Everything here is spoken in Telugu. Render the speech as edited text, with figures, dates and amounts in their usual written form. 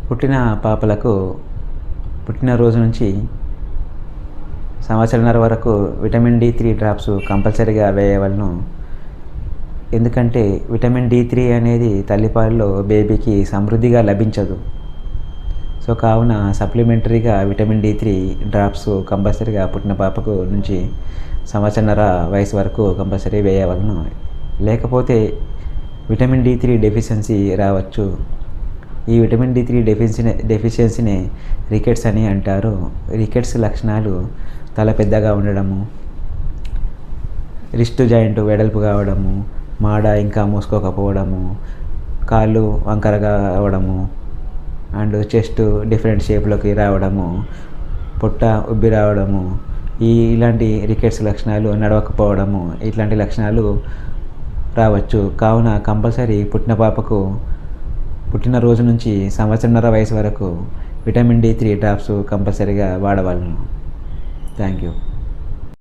పుట్టిన పాపలకు పుట్టినరోజు నుంచి సంవత్సరంన్నర వరకు విటమిన్ D3 డ్రాప్స్ కంపల్సరీగా వేయవలను. ఎందుకంటే విటమిన్ D3 అనేది తల్లిపాలలో బేబీకి సమృద్ధిగా లభించదు. సో కావున సప్లిమెంటరీగా విటమిన్ D3 డ్రాప్స్ కంపల్సరీగా పుట్టిన పాపకు నుంచి సంవత్సరంన్నర వయసు వరకు కంపల్సరీ వేయవలను. లేకపోతే విటమిన్ D3 డెఫిషియన్సీ రావచ్చు. ఈ విటమిన్ D3 డెఫిషియన్సీని రికెట్స్ అని అంటారు. రికెట్స్ లక్షణాలు తల పెద్దగా ఉండడము, రిస్ట్ జాయింట్ వెడల్పు కావడము, మాడ ఇంకా మూసుకోకపోవడము, కాళ్ళు వంకరగా అవడము, అండ్ చెస్ట్ డిఫరెంట్ షేప్లోకి రావడము, పొట్ట ఉబ్బి రావడము, ఇలాంటి రికెట్స్ లక్షణాలు, నడవకపోవడము, ఇట్లాంటి లక్షణాలు రావచ్చు. కావున కంపల్సరీ పుట్టిన పాపకు పుట్టినరోజు నుంచి సంవత్సరంన్నర వయసు వరకు విటమిన్ D3 డ్రాప్స్ కంపల్సరీగా వాడవలను. Thank you.